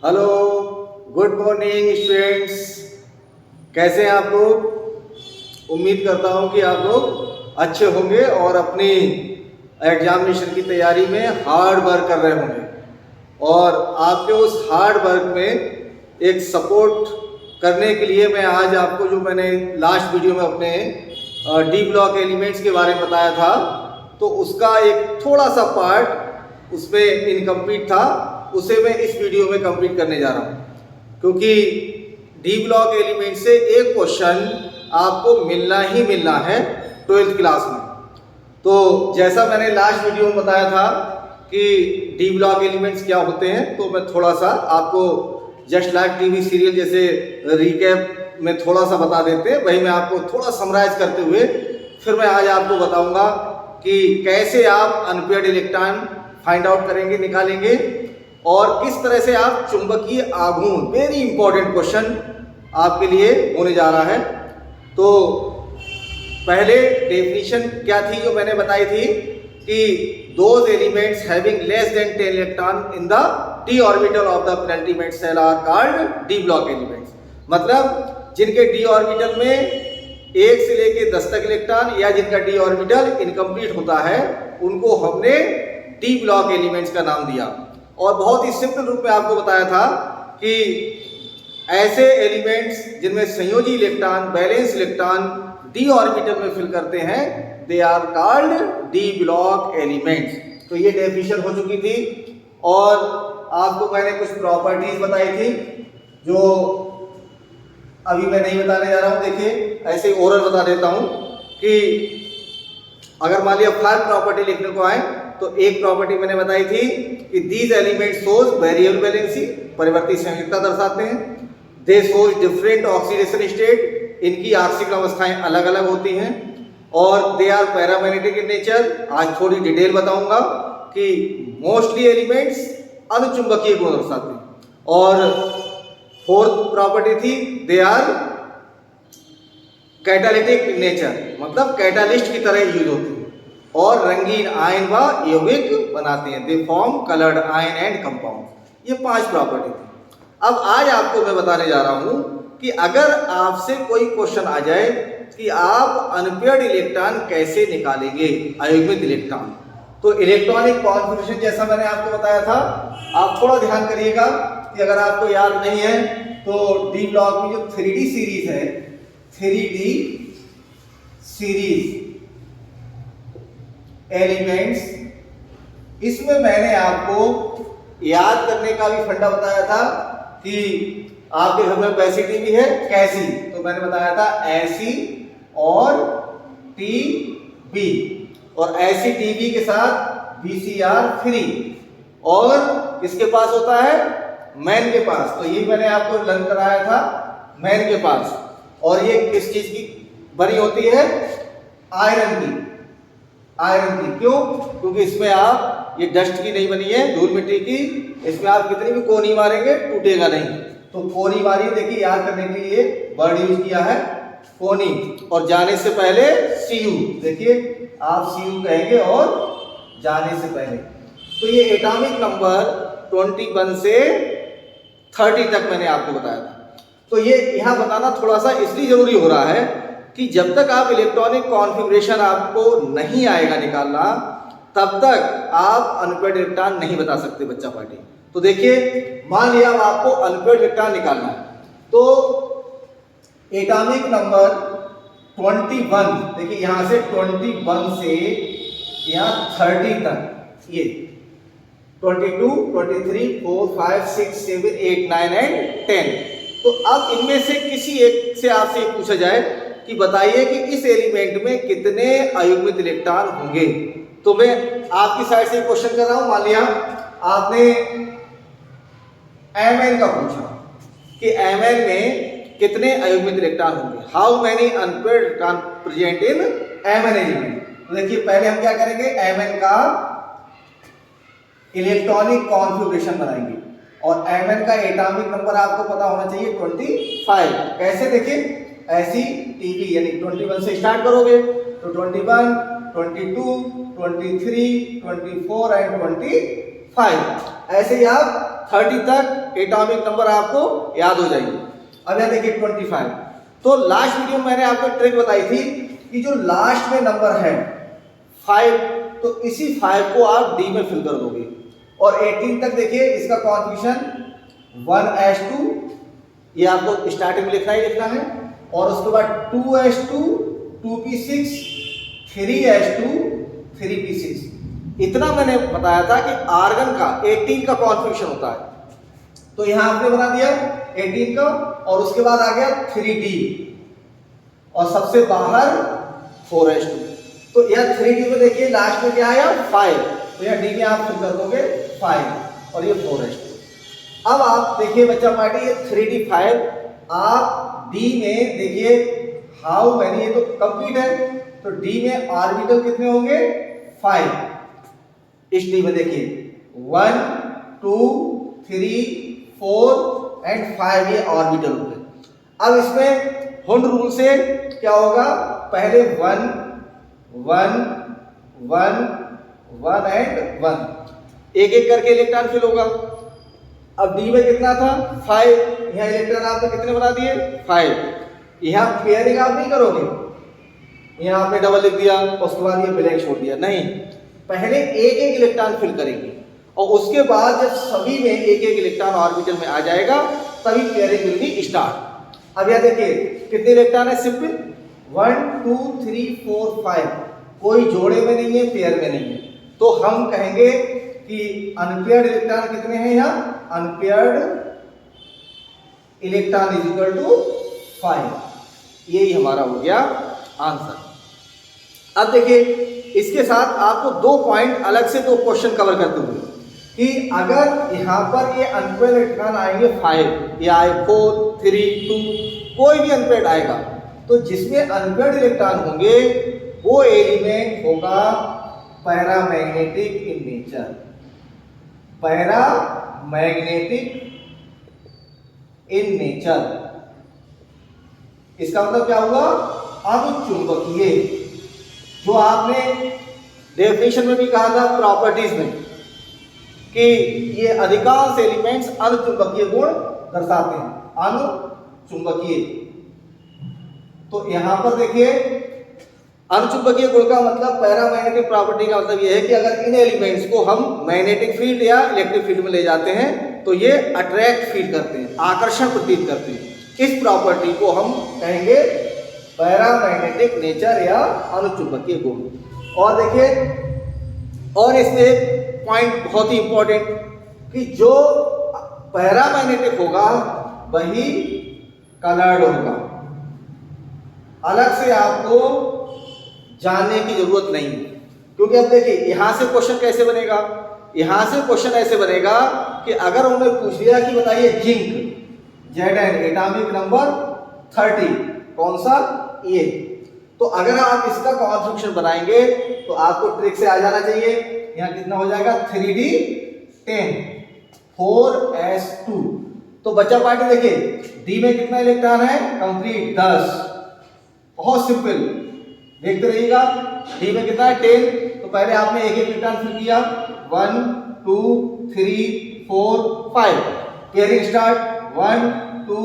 Hello, good morning students. कैसे हैं आप लोग? उम्मीद करता हूं कि आप लोग अच्छे होंगे और अपनी एग्जामिनेशन की तैयारी में हार्ड वर्क कर रहे होंगे। और आपके उस हार्ड वर्क में एक सपोर्ट करने के लिए मैं आज आपको जो मैंने लास्ट वीडियो में अपने डी ब्लॉक एलिमेंट्स के बारे में बताया था, तो उसका एक थोड़ा सा पार्ट उसमें इनकम्प्लीट था, उसे मैं इस वीडियो में कंप्लीट करने जा रहा हूँ। क्योंकि डी ब्लॉक एलिमेंट से एक क्वेश्चन आपको मिलना ही मिलना है 12th क्लास में। तो जैसा मैंने लास्ट वीडियो में बताया था कि डी ब्लॉक एलिमेंट्स क्या होते हैं, तो मैं थोड़ा सा आपको जस्ट लाइक टीवी सीरियल जैसे रिकैप में थोड़ा सा बता देते हैं, वही मैं आपको थोड़ा समराइज करते हुए फिर मैं आज आपको बताऊंगा कि कैसे आप अनपेयर्ड इलेक्ट्रॉन फाइंड आउट करेंगे, निकालेंगे, और किस तरह से आप चुंबकीय आघूर्ण, वेरी इंपॉर्टेंट क्वेश्चन आपके लिए होने जा रहा है। तो पहले डेफिनेशन क्या थी जो मैंने बताई थी कि those elements having less than 10 electron in the d orbital of the penultimate shell are called d block elements. मतलब जिनके d ऑर्बिटल में 1 से लेके 10 तक इलेक्ट्रॉन या जिनका d ऑर्बिटल इनकम्प्लीट होता है, उनको हमने डी ब्लॉक एलिमेंट्स का नाम दिया। और बहुत ही सिंपल रूप में आपको बताया था कि ऐसे एलिमेंट्स जिनमें संयोजी electron, valence electron d orbital में फिल करते हैं, they are called d block elements. तो ये डेफिनेशन हो चुकी थी और आपको मैंने कुछ प्रॉपर्टीज बताई थी जो अभी मैं नहीं बताने जा रहा हूं। देखिए, ऐसे ही ओरल बता देता हूं कि अगर मान लिया 5 प्रॉपर्टी लिखने को आए, तो एक प्रॉपर्टी मैंने बताई थी कि these element shows variable valency, परिवर्ती संयोजकता दर्शाते हैं। They shows different oxidation state, इनकी आंशिक अवस्थाएं अलग अलग होती हैं। और they are paramagnetic in nature, आज थोड़ी डिटेल बताऊंगा कि मोस्टली एलिमेंट्स अनुचुंबकीय गुण दर्शाते हैं। और 4th प्रॉपर्टी थी they are catalytic in nature, मतलब कैटालिस्ट की तरह यूज होती है और रंगीन आयन व यौगिक बनाते हैं। They form coloured ion and compound. ये 5 प्रॉपर्टी थी। अब आज आपको मैं बताने जा रहा हूं कि अगर आपसे कोई क्वेश्चन आ जाए कि आप अनपेयर्ड इलेक्ट्रॉन कैसे निकालेंगे, अयुग्मित इलेक्ट्रॉन, तो इलेक्ट्रॉनिक कॉन्फ़िगरेशन जैसा मैंने आपको बताया था, आप थोड़ा ध्यान करिएगा कि अगर आपको याद नहीं है तो डी ब्लॉक में जो 3D सीरीज है, 3D सीरीज एलिमेंट्स, इसमें मैंने आपको याद करने का भी फंडा बताया था कि आपके घर में वैसी टीवी है कैसी, तो मैंने बताया था ऐसी और टीवी, और ऐसी टीवी के साथ VCR फ्री, और किसके पास होता है, मैन के पास। तो ये मैंने आपको लर्न कराया था मैन के पास। और ये किस चीज की बनी होती है, आयरन की। आयरन की क्यों? क्योंकि इसमें आप, ये डस्ट की नहीं बनी है, धूल मिट्टी की, इसमें आप कितनी भी कोनी मारेंगे टूटेगा नहीं। तो कोनी मारी, देखिए याद करने के लिए वर्ड यूज किया है कोनी। और जाने से पहले सीयू, देखिए आप सीयू कहेंगे और जाने से पहले। तो ये एटॉमिक नंबर 21 से 30 तक मैंने आपको बताया था। तो ये यहां बताना थोड़ा सा इसलिए जरूरी हो रहा है कि जब तक आप इलेक्ट्रॉनिक कॉन्फ़िगरेशन आपको नहीं आएगा निकालना, तब तक आप अनपेयर्ड इलेक्ट्रॉन नहीं बता सकते बच्चा पार्टी। तो देखिए, मान लिया अब आपको अनपेयर्ड इलेक्ट्रॉन निकालना है, तो एटॉमिक नंबर 21, देखिए यहां से 21 से यहां 30 तक, ये 22, 23, 4, 5, 6, 7, 8, 9 एंड 10। तो अब इनमें से किसी एक से आपसे पूछा जाए कि बताइए कि इस एलिमेंट में कितने अयुग्मित इलेक्ट्रॉन होंगे, तो मैं आपकी साइड से क्वेश्चन कर रहा हूं। मान लिया आपने Mn का पूछा कि Mn में कितने अयुग्मित इलेक्ट्रॉन होंगे, how many unpaired electron present in Mn element. तो देखिए पहले हम क्या करेंगे, Mn का इलेक्ट्रॉनिक कॉन्फ़िगरेशन बनाएंगे, और Mn का एटॉमिक नंबर आपको पता होना चाहिए 25। कैसे, देखिए ऐसी टीवी, यानी 21 से स्टार्ट करोगे तो 21, 22, 23, 24 एंड 25 ऐसे ही आप 30 तक एटॉमिक नंबर आपको याद हो जाएंगे। अब यहाँ देखिए 25। तो लास्ट वीडियो में मैंने आपको ट्रिक बताई थी कि जो लास्ट में नंबर है 5, तो इसी 5 को आप डी में फिल कर दोगे। और 18 तक देखिए इसका कॉन्फिगरेशन 1s2, ये आपको स्टार्टिंग में लिखना ही लिखना है। और उसके बाद 2s2, 2p6, 3s2, 3p6। इतना मैंने बताया था कि आर्गन का 18 का कॉन्फिगरेशन होता है। तो यहां आपने बना दिया 18 का, और उसके बाद आ गया 3d, और सबसे बाहर 4s2। तो यह 3d में देखिए लास्ट में क्या आया 5, तो यह d में आप फिल कर दोगे 5, और ये 4s2। अब आप देखिए बच्चा पार्टी, ये 3d5 आप d में देखिए हाउ मैनी, ये तो कंप्लीट है, तो d में ऑर्बिटल कितने होंगे 5। इस डी में देखिए 1, 2, 3, 4 एंड 5 ये ऑर्बिटल होंगे। अब इसमें हुंड रूल से क्या होगा, पहले 1, 1, 1, 1 एंड 1, एक एक करके इलेक्ट्रॉन फिल होगा। अब डी में कितना था 5, यहाँ इलेक्ट्रॉन आपने कितने बना दिए 5। यहाँ पेयरिंग आप नहीं करोगे, यहाँ आपने डबल लिख दिया उसके बाद ये ब्लैंक छोड़ दिया, नहीं, पहले एक एक इलेक्ट्रॉन फिल करेंगे, और उसके बाद जब सभी में एक एक इलेक्ट्रॉन ऑर्बिटल में आ जाएगा तभी पेयरिंग विल बी स्टार्ट। अब यह देखिए कितने इलेक्ट्रॉन है, सिर्फ 1, 2, 3, 4, 5, कोई जोड़े में नहीं है, पेयर में नहीं है। तो हम कहेंगे कि अनपेयर्ड इलेक्ट्रॉन कितने हैं, यहाँ unpaired electron is equal to 5। यही हमारा हो गया आंसर। अब देखिए इसके साथ आपको 2 पॉइंट अलग से 2 क्वेश्चन कवर करते हुए कि अगर यहाँ पर ये अनपेयर्ड इलेक्ट्रॉन आएंगे 5 या 4, 3, 2, कोई भी अनपेयर्ड आएगा, तो जिसमें अनपेयर्ड इलेक्ट्रॉन होंगे वो एलिमेंट होगा paramagnetic in nature. Paramagnetic in nature, इसका मतलब क्या हुआ, अनुचुंबकीय। जो आपने डेफिनेशन में भी कहा था प्रॉपर्टीज में कि ये अधिकांश एलिमेंट्स अनुचुंबकीय गुण दर्शाते हैं, अनुचुंबकीय। तो यहां पर देखिए अनुचुंबकीय गुण का मतलब, पैरामैग्नेटिक प्रॉपर्टी का मतलब यह है कि अगर इन एलिमेंट्स को हम मैग्नेटिक फील्ड या इलेक्ट्रिक फील्ड में ले जाते हैं तो ये अट्रैक्ट फील करते हैं, आकर्षण प्रतीत करते हैं। इस प्रॉपर्टी को हम कहेंगे पैरामैग्नेटिक नेचर या अनुचुंबकीय गुण। और देखिए, और इसमें एक पॉइंट बहुत ही इंपॉर्टेंट कि जो पैरामैग्नेटिक होगा वही कलर्ड होगा। अलग से आपको जानने की जरूरत नहीं, क्योंकि अब देखिए यहां से क्वेश्चन कैसे बनेगा, यहां से क्वेश्चन ऐसे बनेगा कि अगर उन्होंने पूछ लिया कि बताइए जिंक Zn एटॉमिक नंबर 30 कौन सा, ये, तो अगर आप इसका कॉन्फिगरेशन बनाएंगे तो आपको ट्रिक से आ जाना चाहिए। यहाँ कितना हो जाएगा 3d10 4s2। तो बच्चा पार्टी देखिए डी में कितना इलेक्ट्रॉन है, कंप्लीट 10, बहुत सिंपल, देखते रहिएगा। डी में कितना है 10, तो पहले आपने एक एक इलेक्ट्रॉन फिल किया 1, 2, 3, 4, 5, पेयरिंग स्टार्ट 1, 2,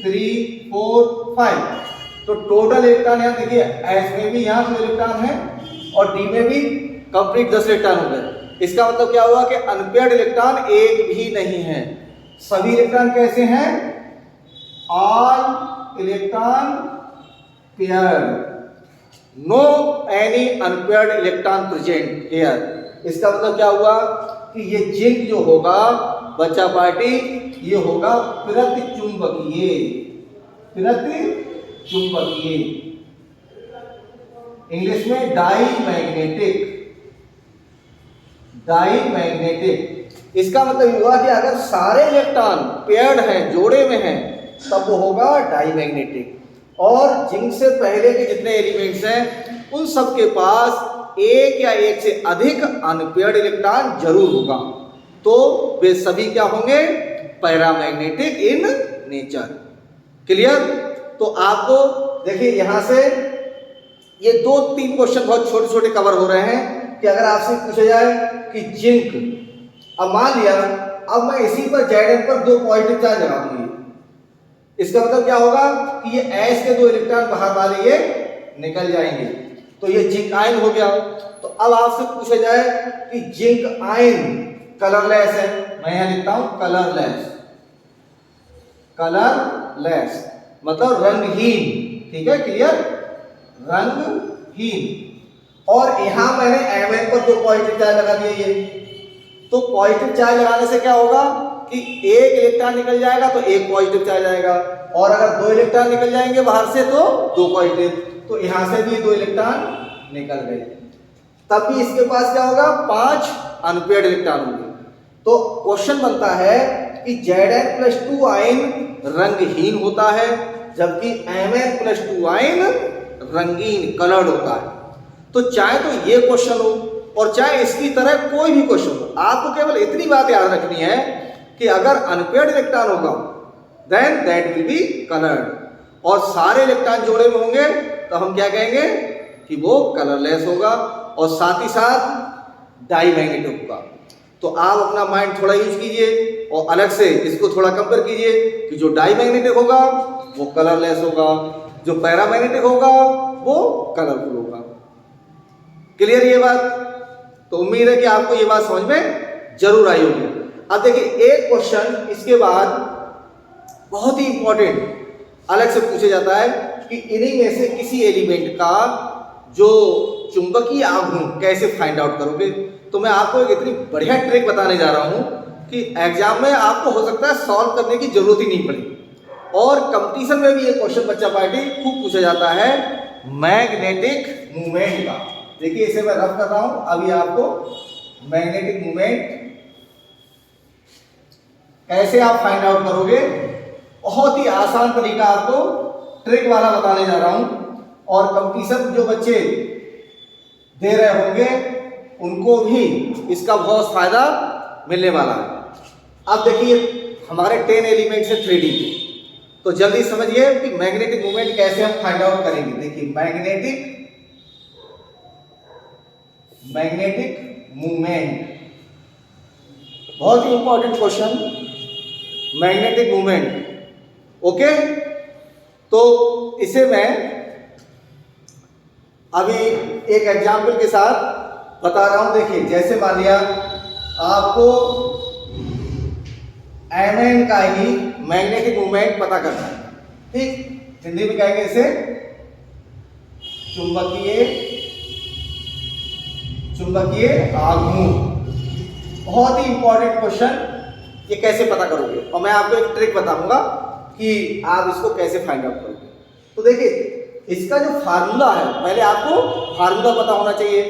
3, 4, 5। तो टोटल इलेक्ट्रॉन यहाँ देखिए एस में भी यहाँ 2 इलेक्ट्रॉन है और डी में भी कंप्लीट 10 इलेक्ट्रॉन हो गए। इसका मतलब क्या हुआ कि अनपेयर्ड इलेक्ट्रॉन एक भी नहीं है, सभी इलेक्ट्रॉन कैसे हैं, all electron paired, no any unpaired electron present here. इसका मतलब क्या हुआ कि ये जिंक जो होगा बच्चा पार्टी, ये होगा प्रतिचुंबकीय, प्रतिचुंबकीय, इंग्लिश में डाईमैग्नेटिक, डाईमैग्नेटिक। इसका मतलब हुआ कि अगर सारे इलेक्ट्रॉन पेयर्ड हैं, जोड़े में हैं, तब वो होगा डाईमैग्नेटिक। और जिंक से पहले के जितने एलिमेंट्स हैं उन सब के पास एक या एक से अधिक अनपेयर्ड इलेक्ट्रॉन जरूर होगा, तो वे सभी क्या होंगे, पैरामैग्नेटिक इन नेचर। क्लियर? तो आपको देखिए यहां से ये 2-3 क्वेश्चन बहुत छोटे छोटे कवर हो रहे हैं कि अगर आपसे पूछा जाए कि जिंक, अब मान लिया अब मैं इसी पर Zn पर 2 पॉजिटिव चार्ज लगा दूंगी। इसका मतलब क्या होगा कि ये S के 2 इलेक्ट्रॉन बाहर वाले ये निकल जाएंगे, तो ये जिंक आयन हो गया। तो अब आपसे पूछा जाए कि जिंक आयन कलरलेस है, मैं यहां लिखता हूं कलरलेस, कलरलेस मतलब रंगहीन, ठीक है, क्लियर, रंगहीन। और यहां मैंने Mn पर 2 पॉजिटिव चार्ज लगा दिए ये, तो पॉजिटिव चार्ज लगाने से क्या होगा कि एक इलेक्ट्रॉन निकल जाएगा तो एक पॉजिटिव चार्ज आएगा, और अगर 2 इलेक्ट्रॉन निकल जाएंगे बाहर से तो 2 पॉजिटिव, तो यहां से भी 2 इलेक्ट्रॉन निकल गए। तब भी इसके पास क्या होगा, 5 अनपेयर्ड इलेक्ट्रॉन होंगे। तो क्वेश्चन बनता है कि Zn+2 आयन रंगहीन होता है, जबकि Mn+2 आयन रंगीन कलर्ड होता है। तो चाहे तो ये क्वेश्चन हो और चाहे इसकी तरह कोई भी क्वेश्चन हो, आपको केवल इतनी बात याद रखनी है कि अगर अनपेयर्ड इलेक्ट्रॉन होगा then that will be coloured, और सारे इलेक्ट्रॉन जोड़े में होंगे तो हम क्या कहेंगे कि वो कलरलेस होगा, और साथ ही साथ डाईमैग्नेटिक होगा। तो आप अपना माइंड थोड़ा यूज कीजिए और अलग से इसको थोड़ा कंपेयर कीजिए कि जो डाईमैग्नेटिक होगा वो कलरलेस होगा, जो पैरामैग्नेटिक होगा वो कलरफुल होगा। क्लियर ये बात? तो उम्मीद है कि आपको ये बात समझ में जरूर आई होगी। अब देखिए एक क्वेश्चन इसके बाद बहुत ही इंपॉर्टेंट अलग से पूछा जाता है कि इन्हीं में से किसी एलिमेंट का जो चुंबकीय आघूर्ण कैसे फाइंड आउट करोगे। तो मैं आपको एक इतनी बढ़िया ट्रिक बताने जा रहा हूं कि एग्जाम में आपको हो सकता है सॉल्व करने की जरूरत ही नहीं पड़ी, और कंपटीशन में भी ये क्वेश्चन बच्चा पार्टी खूब पूछा जाता है मैग्नेटिक मूवमेंट का। देखिए इसे मैं रफ कर रहा हूं, अभी आपको मैग्नेटिक मूवमेंट कैसे आप फाइंड आउट करोगे, बहुत ही आसान तरीका आपको ट्रिक वाला बताने जा रहा हूं, और कंपटीशन जो बच्चे दे रहे होंगे उनको भी इसका बहुत फायदा मिलने वाला है। अब देखिए हमारे 10 एलिमेंट्स है 3D, तो जल्दी समझिए कि मैग्नेटिक मूवमेंट कैसे हम फाइंड आउट करेंगे। देखिए मैग्नेटिक मूवमेंट बहुत ही important question, magnetic movement. Okay, तो इसे मैं अभी एक एग्जाम्पल के साथ बता रहा हूं। देखिए जैसे मान लिया आपको Mn का ही मैग्नेटिक मूवमेंट पता करना है, ठीक, हिंदी में कहेंगे इसे चुंबकीय आघूर्ण। बहुत ही इंपॉर्टेंट क्वेश्चन, ये कैसे पता करोगे, और मैं आपको एक ट्रिक बताऊंगा कि आप इसको कैसे फाइंड आउट करोगे। तो देखिए इसका जो फार्मूला है, पहले आपको फार्मूला पता होना चाहिए।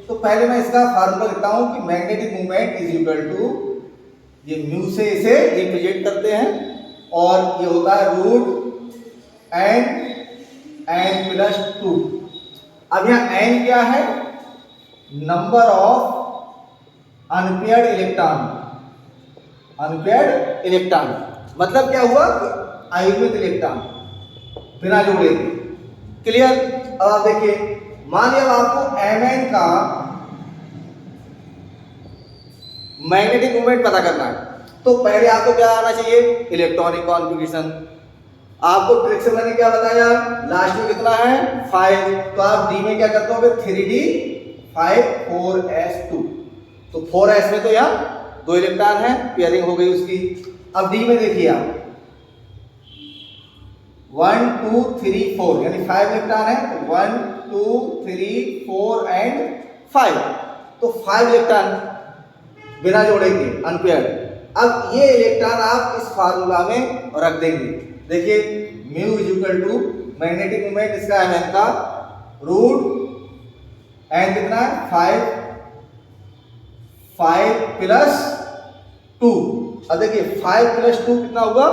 तो पहले मैं इसका फार्मूला लिखता हूं कि magnetic movement is equal to, ये म्यू से इसे रिप्रेजेंट करते हैं, और ये होता है रूट n+2। अब यहाँ n क्या है, नंबर ऑफ अनपेयर्ड इलेक्ट्रॉन, मतलब क्या हुआ, अयुग्मित इलेक्ट्रॉन बिना जोड़े। क्लियर? अब आप देखिए मान लिया आपको Mn का मैग्नेटिक मूवमेंट पता करना है, तो पहले आपको क्या आना चाहिए, इलेक्ट्रॉनिक कॉन्फ़िगरेशन। आपको ट्रिक से मैंने क्या बताया, लास्ट में कितना है 5, तो आप डी में क्या करते हो, 3d 5 4s2, तो 4s में तो यहाँ 2 इलेक्ट्रॉन है, पेयरिंग हो गई उसकी। अब डी में देखिए आप 1 2 3 4 यानी 5 इलेक्ट्रॉन है, 1 2 3 4 एंड 5, तो 5 इलेक्ट्रॉन बिना जोड़े के अनपेयर्ड। अब ये इलेक्ट्रॉन आप इस फार्मूला में रख देंगे। देखिए mu is equal to magnetic movement इसका Mn का रूट एन कितना है 5 प्लस 2। अब देखिए 5 प्लस 2 कितना होगा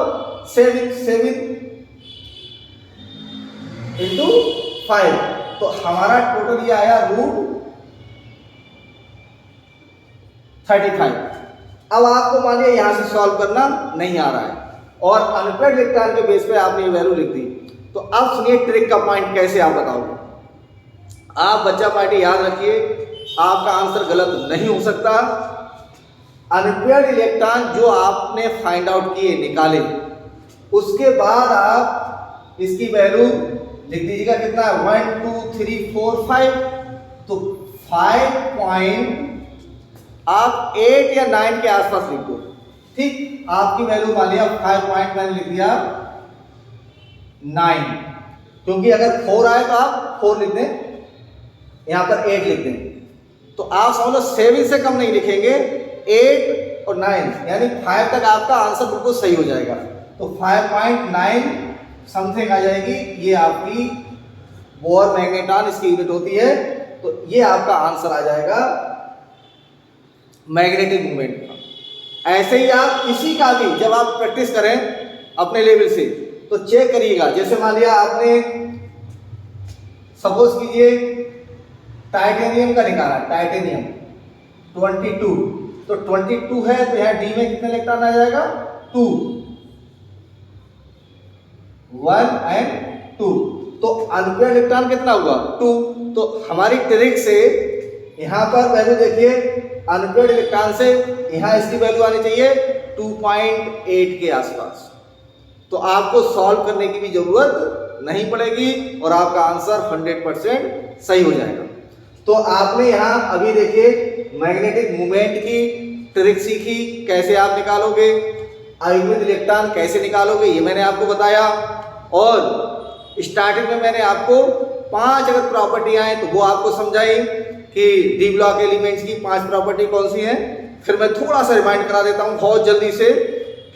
7 इंटू 5, तो हमारा टोटल ये आया रूट 35। अब आपको मान लिया यहां से सॉल्व करना नहीं आ रहा है और अनपेयर्ड इलेक्ट्रॉन के बेस पे आपने ये वैल्यू लिख दी, तो अब सुनिए ट्रिक का पॉइंट कैसे आप बताओगे। आप बच्चा पार्टी याद रखिए, आपका आंसर गलत नहीं हो सकता। अनपेयर्ड इलेक्ट्रॉन जो आपने फाइंड आउट किए, निकाले, उसके बाद आप इसकी वैल्यू लिख दीजिएगा कितना है 1 2 3 4 5। तो 5 पॉइंट आप 8 या 9 के आसपास लिख दो। ठीक, आपकी वैल्यू मान लिया 5 पॉइंट, मैंने लिख दिया 9, क्योंकि अगर 4 आए तो आप 4 लिख दें, यहां पर 8 लिख दें। तो आप समझ लो 7 से कम नहीं लिखेंगे, 8 और 9 यानी 5 तक आपका आंसर बिल्कुल सही हो जाएगा। तो 5.9 समथिंग आ जाएगी, ये आपकी बोर मैग्नेटॉन इसकी यूनिट होती है। तो ये आपका आंसर आ जाएगा मैग्नेटिक मूवमेंट का। ऐसे ही आप इसी का भी जब आप प्रैक्टिस करें अपने लेवल से तो चेक करिएगा। जैसे मान लिया आपने सपोज कीजिए टाइटेनियम का निकाला, टाइटेनियम 22, तो 22 है तो यहाँ डी में कितने इलेक्ट्रॉन आ जाएगा 2, 1 एंड 2। तो अनपेयर्ड इलेक्ट्रॉन कितना हुआ 2। तो हमारी ट्रिक से यहाँ पर वैल्यू देखिए, अनपेयर्ड इलेक्ट्रॉन से यहाँ इसकी वैल्यू आनी चाहिए 2.8 के आसपास। तो आपको सॉल्व करने की भी जरूरत नहीं पड़ेगी और आपका आंसर 100% सही हो जाएगा। तो आपने यहाँ अभी देखिए मैग्नेटिक मूवमेंट की ट्रिक सीखी, कैसे आप निकालोगे, अयुग्मित इलेक्ट्रॉन कैसे निकालोगे ये मैंने आपको बताया। और स्टार्टिंग में मैंने आपको 5 अगर प्रॉपर्टियां हैं तो वो आपको समझाई कि डी ब्लॉक एलिमेंट्स की 5 प्रॉपर्टी कौन सी हैं। फिर मैं थोड़ा सा रिमाइंड करा देता हूँ बहुत जल्दी से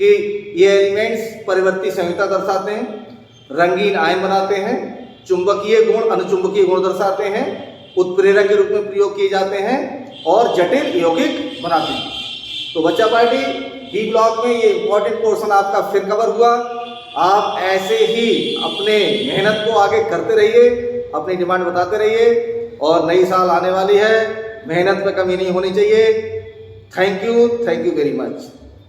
कि ये एलिमेंट्स परिवर्ती संयुक्ता दर्शाते हैं, रंगीन आयन बनाते हैं, चुंबकीय गुण अनुचुंबकीय गुण दर्शाते हैं, उत्प्रेरक के रूप में प्रयोग किए जाते हैं और जटिल यौगिक बनाते हैं। तो बच्चा पार्टी डी ब्लॉक में ये इंपॉर्टेंट पोर्शन आपका फिर कवर हुआ। आप ऐसे ही अपने मेहनत को आगे करते रहिए, अपनी डिमांड बताते रहिए और नई साल आने वाली है, मेहनत में कमी नहीं होनी चाहिए। Thank you very much.